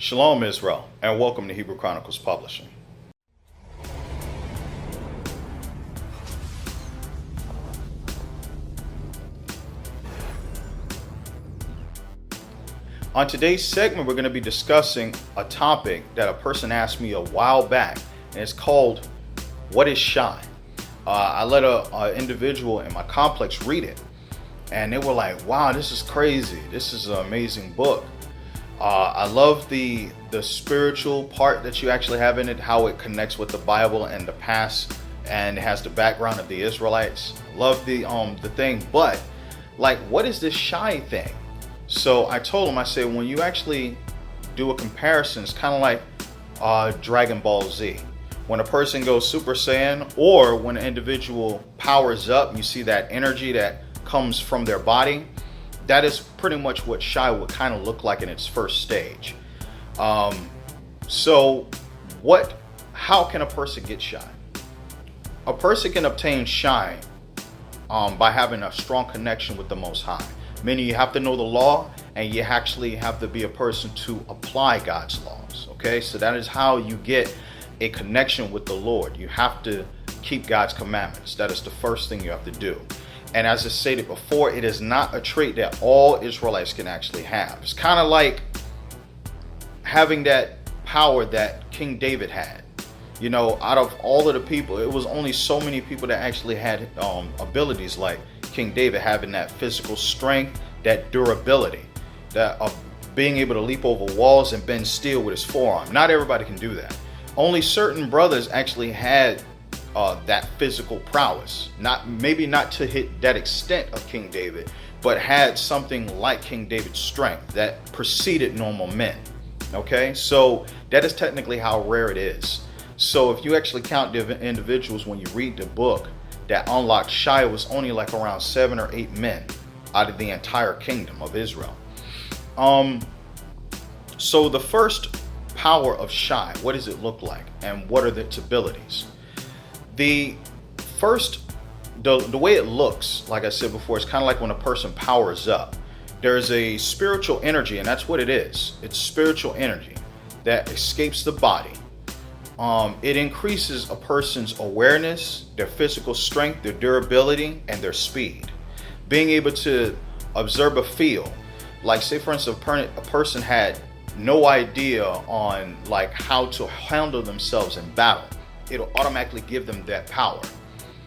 Shalom Israel, and welcome to Hebrew Chronicles Publishing. On today's segment, we're going to be discussing a topic that a person asked me a while back, and it's called, What is Shai? I let an individual in my complex read it, and they were like, wow, this is crazy. This is an amazing book. I love the spiritual part that you actually have in it, how it connects with the Bible and the past, and it has the background of the Israelites. Love the thing, but like, what is this Shai thing? So I told him, I said, when you actually do a comparison, it's kind of like Dragon Ball Z. When a person goes Super Saiyan, or when an individual powers up, you see that energy that comes from their body. That is pretty much what Shai would kind of look like in its first stage. So how can a person get Shai? A person can obtain Shai by having a strong connection with the Most High. Meaning you have to know the law, and you actually have to be a person to apply God's laws. Okay, so that is how you get a connection with the Lord. You have to keep God's commandments. That is the first thing you have to do. And as I stated before, it is not a trait that all Israelites can actually have. It's kind of like having that power that King David had. You know, out of all of the people, it was only so many people that actually had abilities like King David, having that physical strength, that durability, that of being able to leap over walls and bend steel with his forearm. Not everybody can do that. Only certain brothers actually had that physical prowess. Maybe not to hit that extent of King David, but had something like King David's strength that preceded normal men. Okay, so that is technically how rare it is. So if you actually count the individuals when you read the book that unlocked Shai, was only like around 7 or 8 men out of the entire kingdom of Israel. So the first power of Shai, what does it look like, and what are its abilities? The way it looks, like I said before, it's kind of like when a person powers up. There's a spiritual energy, and that's what it is. It's spiritual energy that escapes the body. It increases a person's awareness, their physical strength, their durability, and their speed. Being able to observe a field, like say for instance, a person had no idea on like how to handle themselves in battle, it'll automatically give them that power.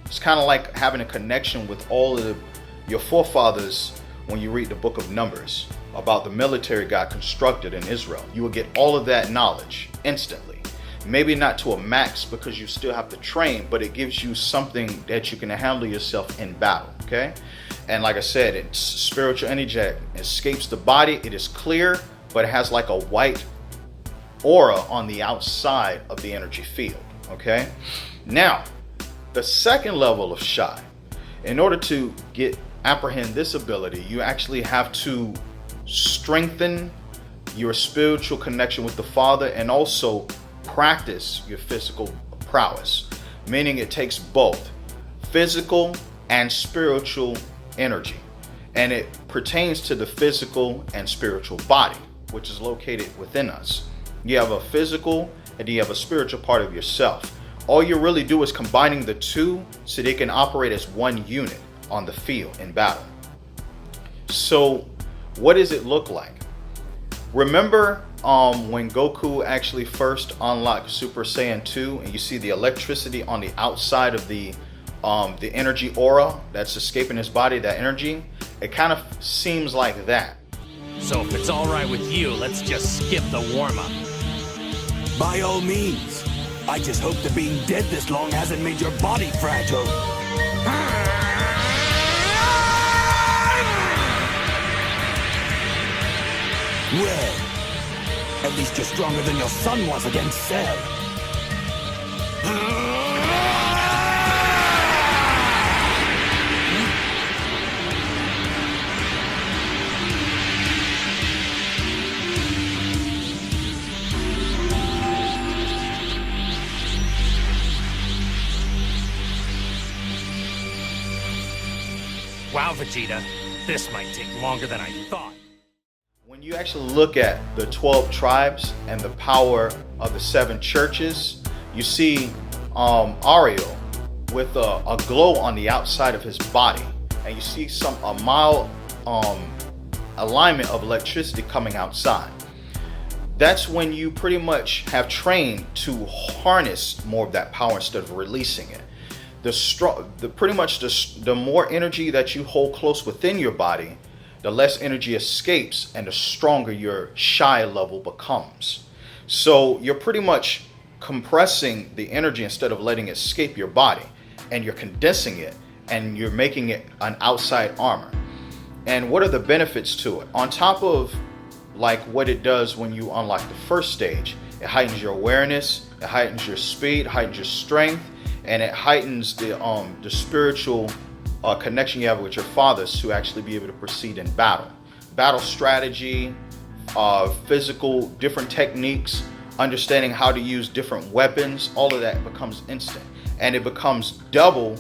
It's kind of like having a connection with all of your forefathers when you read the book of Numbers about the military God constructed in Israel. You will get all of that knowledge instantly. Maybe not to a max because you still have to train, but it gives you something that you can handle yourself in battle, okay? And like I said, it's spiritual energy that escapes the body. It is clear, but it has like a white aura on the outside of the energy field, okay? Now, the second level of Shai, in order to apprehend this ability, you actually have to strengthen your spiritual connection with the Father and also practice your physical prowess, meaning it takes both physical and spiritual energy, and it pertains to the physical and spiritual body, which is located within us. You have a physical and you have a spiritual part of yourself. All you really do is combining the two so they can operate as one unit on the field in battle. So what does it look like? Remember when Goku actually first unlocked Super Saiyan 2, and you see the electricity on the outside of the energy aura that's escaping his body, that energy, it kind of seems like that. So if it's all right with you, let's just skip the warm-up. By all means. I just hope that being dead this long hasn't made your body fragile. Well, at least you're stronger than your son was against Cell. Wow, Vegeta, this might take longer than I thought. When When you actually look at the 12 tribes and the power of the 7 churches, you see Ariel with a glow on the outside of his body, and you see a mild alignment of electricity coming outside. That's when you pretty much have trained to harness more of that power instead of releasing it. The more energy that you hold close within your body, the less energy escapes and the stronger your Shai level becomes. So you're pretty much compressing the energy instead of letting it escape your body, and you're condensing it and you're making it an outside armor. And what are the benefits to it? On top of like what it does when you unlock the first stage, it heightens your awareness, it heightens your speed, heightens your strength, and it heightens the spiritual connection you have with your fathers to actually be able to proceed in battle strategy, physical, different techniques, understanding how to use different weapons. All of that becomes instant, and it becomes double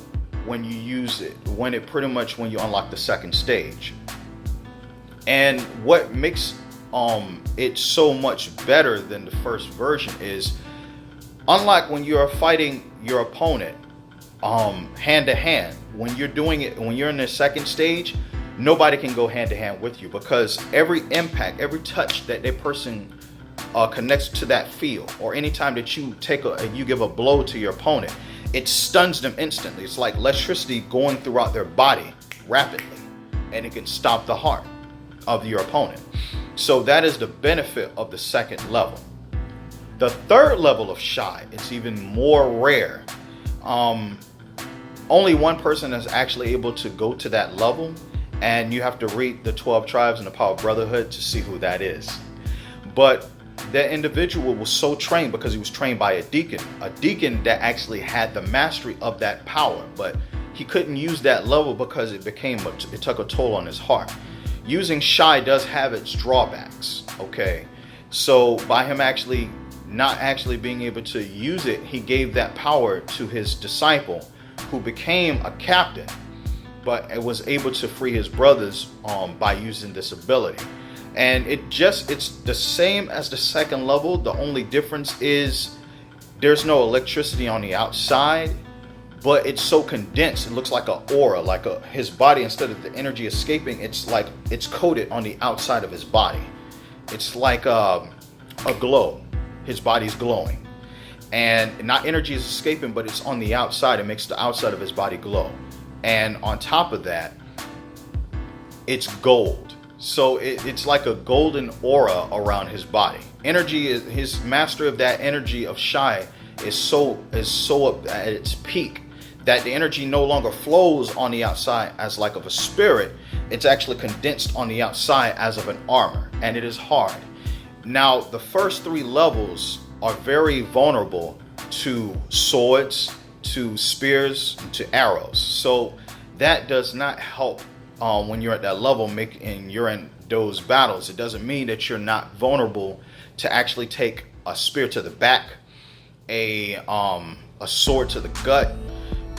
when you use it, when you unlock the second stage. And what makes it so much better than the first version is, unlike when you're fighting your opponent hand to hand, when you're in the second stage, nobody can go hand to hand with you, because every impact, every touch that person connects to that field, or anytime that you give a blow to your opponent, it stuns them instantly. It's like electricity going throughout their body rapidly, and it can stop the heart of your opponent. So that is the benefit of the second level. The third level of Shai, it's even more rare. Only one person is actually able to go to that level, and you have to read the 12 tribes and the power of brotherhood to see who that is. But that individual was so trained because he was trained by a deacon that actually had the mastery of that power, but he couldn't use that level because it took a toll on his heart. Using Shai does have its drawbacks, okay? So by him not actually being able to use it, he gave that power to his disciple, who became a captain, but it was able to free his brothers by using this ability. And it's the same as the second level. The only difference is there's no electricity on the outside, but it's so condensed. It looks like an aura, his body, instead of the energy escaping, it's coated on the outside of his body. It's like a glow. His body's glowing, and not energy is escaping, but it's on the outside. It makes the outside of his body glow, and on top of that, it's gold. So it's like a golden aura around his body. His mastery of that energy of Shai is so up at its peak that the energy no longer flows on the outside as like of a spirit. It's actually condensed on the outside as of an armor, and it is hard. Now, the first 3 levels are very vulnerable to swords, to spears, to arrows. So that does not help when you're at that level and you're in those battles. It doesn't mean that you're not vulnerable to actually take a spear to the back, a sword to the gut.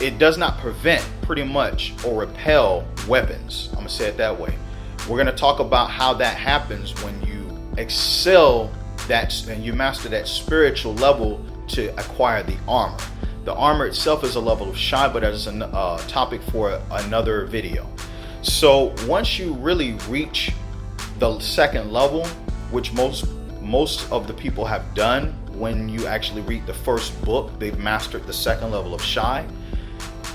It does not prevent, pretty much, or repel weapons. I'm gonna say it that way. We're gonna talk about how that happens when you excel that and you master that spiritual level to acquire the armor. The armor itself is a level of Shai, but that is a topic for another video. So once you really reach the second level, which most of the people have done, when you actually read the first book, they've mastered the second level of Shai.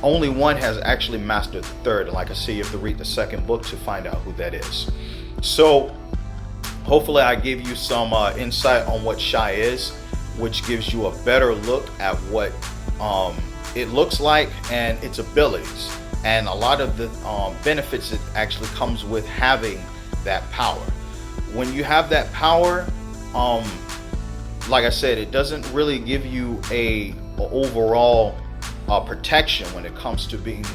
Only one has actually mastered the third. Like I say, you have to read the second book to find out who that is. So hopefully I gave you some insight on what Shai is, which gives you a better look at what it looks like and its abilities, and a lot of the benefits it actually comes with having that power. When you have that power, like I said, it doesn't really give you a overall protection when it comes to being,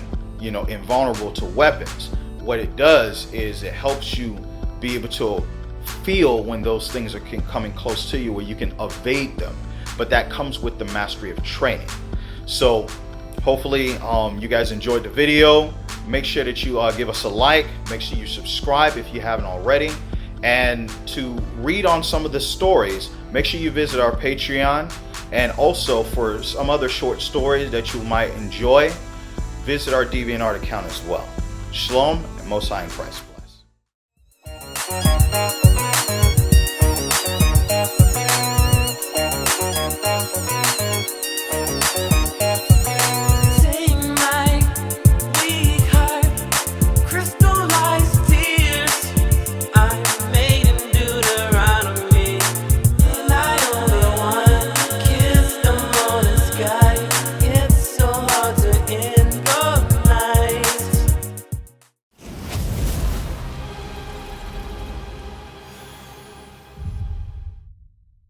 invulnerable to weapons. What it does is it helps you be able to feel when those things are coming close to you, where you can evade them. But that comes with the mastery of training. So hopefully you guys enjoyed the video. Make sure that you give us a like. Make sure you subscribe if you haven't already. And to read on some of the stories, make sure you visit our Patreon. And also for some other short stories that you might enjoy, visit our DeviantArt account as well. Shalom and Most High in Christ.